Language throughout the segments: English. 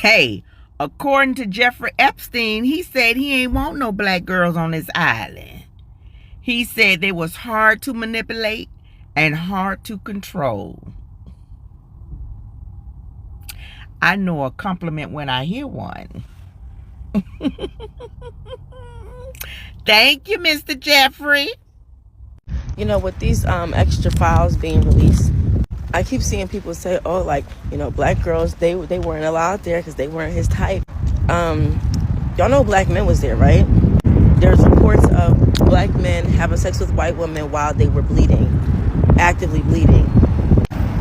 Hey, according to Jeffrey Epstein, he said he ain't want no black girls on his island. He said they was hard to manipulate and hard to control. I know a compliment when I hear one. Thank you, Mr. Jeffrey. You know, with these extra files being released, I keep seeing people say, oh, like, you know, black girls, they weren't allowed there because they weren't his type. Y'all know black men was there, right? There's reports of black men having sex with white women while they were bleeding, actively bleeding.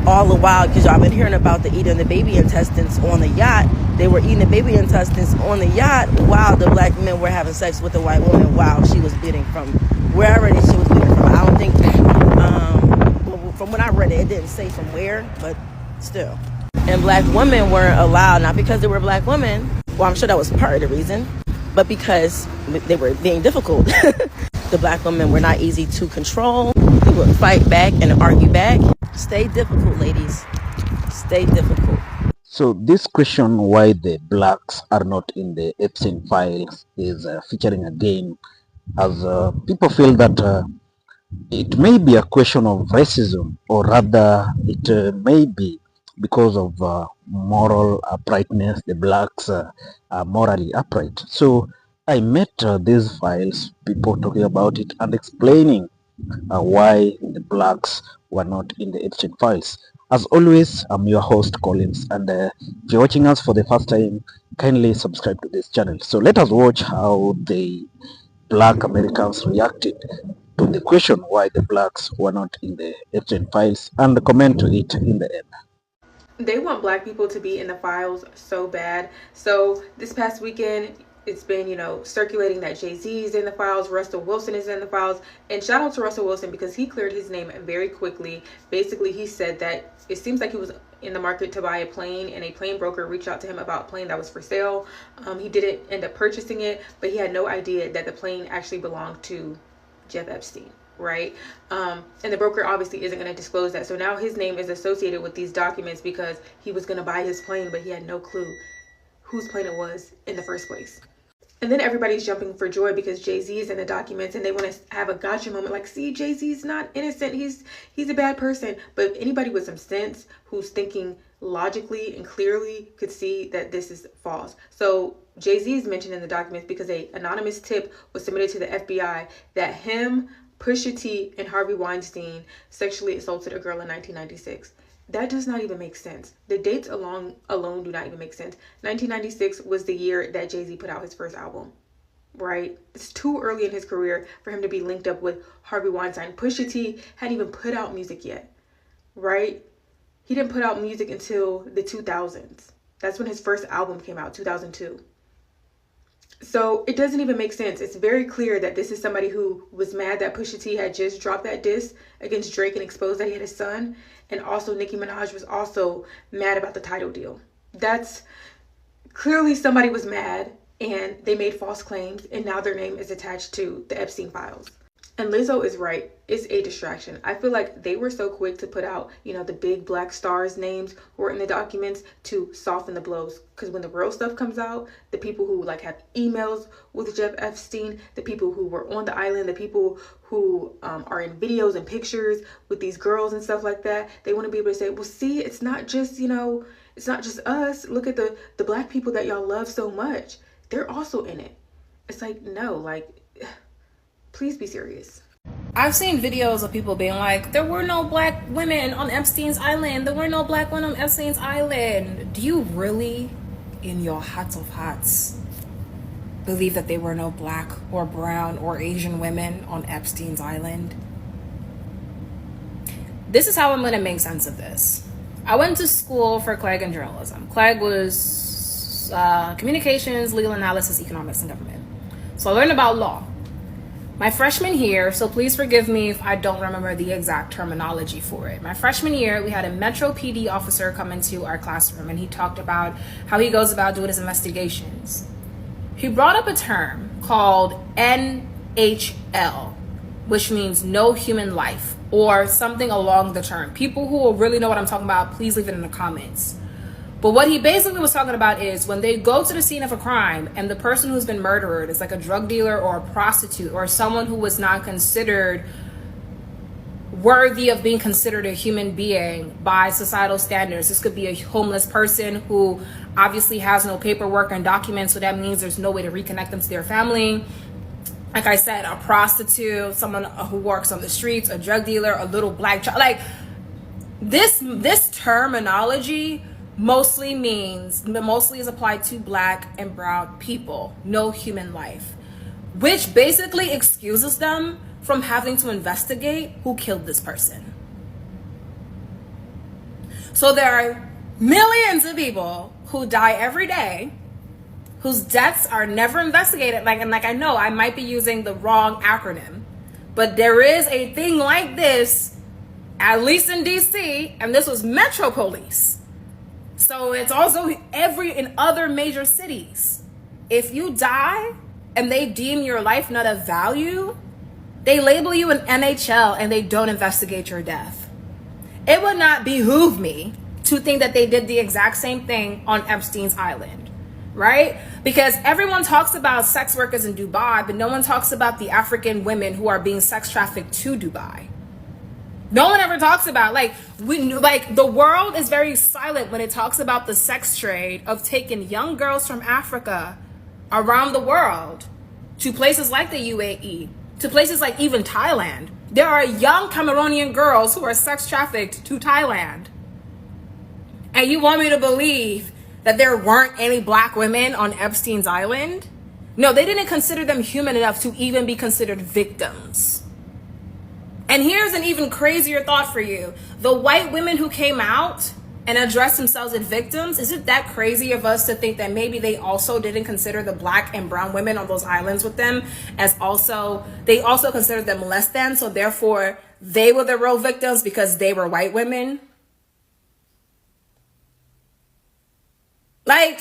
All the while, because y'all been hearing about the eating the baby intestines on the yacht. They were eating the baby intestines on the yacht while the black men were having sex with the white woman while she was bleeding from wherever she was bleeding from. I don't think, from when I read it, it didn't say from where, but still. And black women weren't allowed, not because they were black women. Well, I'm sure that was part of the reason, but because they were being difficult. The black women were not easy to control. They would fight back and argue back. Stay difficult, ladies. Stay difficult. So this question why the blacks are not in the Epstein files is featuring again, as people feel that it may be a question of racism, or rather it may be because of moral uprightness. The blacks are morally upright. So I met these files, people talking about it and explaining why the blacks were not in the Epstein files. As always, I'm your host Collins, and if you're watching us for the first time, kindly subscribe to this channel. So let us watch how the black Americans reacted to the question why the blacks were not in the Epstein files, and comment to it in the end. They want black people to be in the files so bad. So this past weekend, it's been, circulating that Jay-Z is in the files, Russell Wilson is in the files. And shout out to Russell Wilson because he cleared his name very quickly. Basically, he said that it seems like he was in the market to buy a plane, and a plane broker reached out to him about a plane that was for sale. He didn't end up purchasing it, but he had no idea that the plane actually belonged to Jeff Epstein. Right? And the broker obviously isn't going to disclose that. So now his name is associated with these documents because he was going to buy his plane, but he had no clue whose plane it was in the first place. And then everybody's jumping for joy because Jay-Z is in the documents, and they want to have a gotcha moment like, see, Jay-Z's not innocent. He's a bad person. But anybody with some sense who's thinking logically and clearly could see that this is false. So Jay-Z is mentioned in the documents because an anonymous tip was submitted to the FBI that him, Pusha T, and Harvey Weinstein sexually assaulted a girl in 1996. That does not even make sense. The dates alone do not even make sense. 1996 was the year that Jay-Z put out his first album, right? It's too early in his career for him to be linked up with Harvey Weinstein. Pusha T hadn't even put out music yet, right? He didn't put out music until the 2000s. That's when his first album came out, 2002. So it doesn't even make sense. It's very clear that this is somebody who was mad that Pusha T had just dropped that diss against Drake and exposed that he had a son. And also Nicki Minaj was also mad about the title deal. That's clearly somebody was mad and they made false claims, and now their name is attached to the Epstein files. And Lizzo is right. It's a distraction. I feel like they were so quick to put out, the big black stars' names who are in the documents to soften the blows. Because when the real stuff comes out, the people who have emails with Jeff Epstein, the people who were on the island, the people who are in videos and pictures with these girls and stuff like that, they want to be able to say, well, see, it's not just, it's not just us. Look at the black people that y'all love so much. They're also in it. It's like, no, please be serious. I've seen videos of people being like, there were no black women on Epstein's island. There were no black women on Epstein's island. Do you really, in your hearts of hearts, believe that there were no black or brown or Asian women on Epstein's island? This is how I'm going to make sense of this. I went to school for CLEG and journalism. CLEG was communications, legal analysis, economics, and government. So I learned about law. My freshman year, so please forgive me if I don't remember the exact terminology for it. My freshman year, we had a Metro PD officer come into our classroom, and he talked about how he goes about doing his investigations. He brought up a term called NHL, which means no human life, or something along the term. People who will really know what I'm talking about, please leave it in the comments. But what he basically was talking about is when they go to the scene of a crime and the person who's been murdered is like a drug dealer or a prostitute or someone who was not considered worthy of being considered a human being by societal standards. This could be a homeless person who obviously has no paperwork and documents, so that means there's no way to reconnect them to their family. Like I said, a prostitute, someone who works on the streets, a drug dealer, a little black child. Like this terminology mostly is applied to black and brown people, no human life, which basically excuses them from having to investigate who killed this person. So there are millions of people who die every day whose deaths are never investigated. Like I know I might be using the wrong acronym, but there is a thing like this, at least in DC, and this was Metro Police. So it's also in other major cities. If you die and they deem your life not of value, they label you an NHL and they don't investigate your death. It would not behoove me to think that they did the exact same thing on Epstein's Island, right? Because everyone talks about sex workers in Dubai, but no one talks about the African women who are being sex trafficked to Dubai. No one ever talks about, the world is very silent when it talks about the sex trade of taking young girls from Africa around the world to places like the UAE, to places like even Thailand. There are young Cameroonian girls who are sex trafficked to Thailand. And you want me to believe that there weren't any black women on Epstein's Island? No, they didn't consider them human enough to even be considered victims. And here's an even crazier thought for you. The white women who came out and addressed themselves as victims, is it that crazy of us to think that maybe they also didn't consider the black and brown women on those islands with them they also considered them less than, so therefore they were the real victims because they were white women? Like,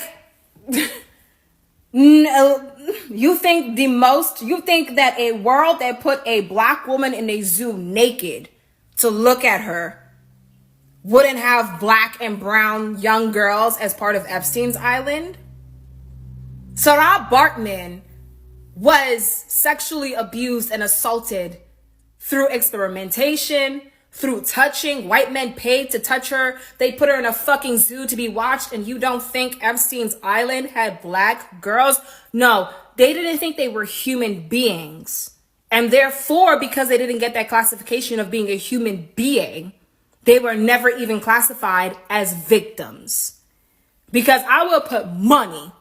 no, you think that a world that put a black woman in a zoo naked to look at her wouldn't have black and brown young girls as part of Epstein's Island? Sarah Bartman was sexually abused and assaulted through experimentation, through touching. White men paid to touch her. They put her in a fucking zoo to be watched, and you don't think Epstein's Island had black girls? No, they didn't think they were human beings. And therefore, because they didn't get that classification of being a human being, they were never even classified as victims. Because I will put money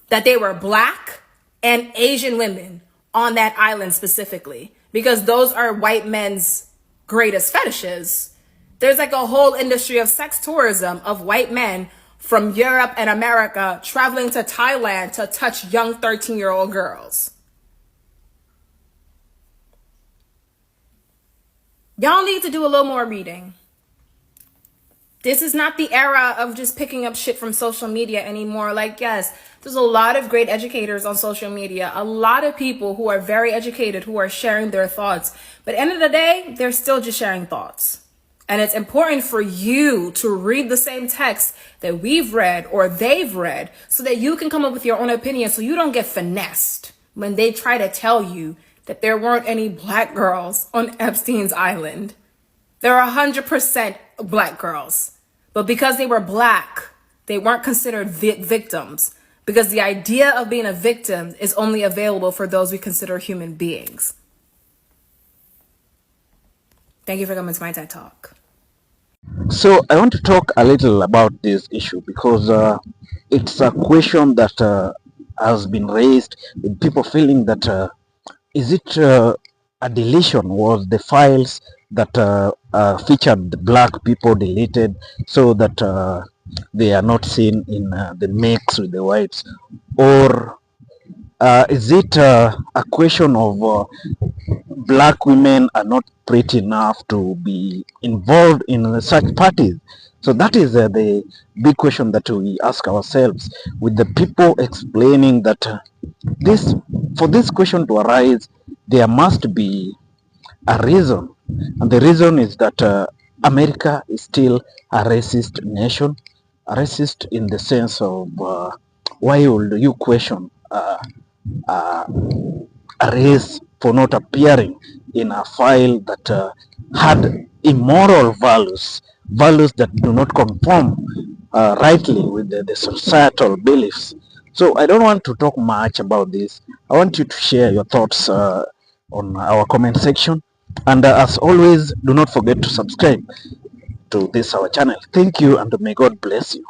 that they were black and Asian women on that island specifically, because those are white men's greatest fetishes. There's like a whole industry of sex tourism of white men from Europe and America traveling to Thailand to touch young 13-year-old girls. Y'all need to do a little more reading. This is not the era of just picking up shit from social media anymore. Like, yes, there's a lot of great educators on social media, a lot of people who are very educated who are sharing their thoughts. But at the end of the day, they're still just sharing thoughts. And it's important for you to read the same text that we've read or they've read so that you can come up with your own opinion, so you don't get finessed when they try to tell you that there weren't any black girls on Epstein's Island. There are 100% black girls. But because they were black, they weren't considered victims. Because the idea of being a victim is only available for those we consider human beings. Thank you for coming to my TED Talk. So I want to talk a little about this issue because it's a question that has been raised with people feeling that is it a deletion? Was the files that featured the black people deleted so that they are not seen in the mix with the whites? Or is it a question of black women are not pretty enough to be involved in such parties? So that is the big question that we ask ourselves, with the people explaining that for this question to arise, there must be a reason. And the reason is that America is still a racist nation. racist in the sense of why would you question a race for not appearing in a file that had immoral values, values that do not conform rightly with the societal beliefs. So I don't want to talk much about this. I want you to share your thoughts on our comment section. And as always, do not forget to subscribe to this our channel. Thank you, and may God bless you.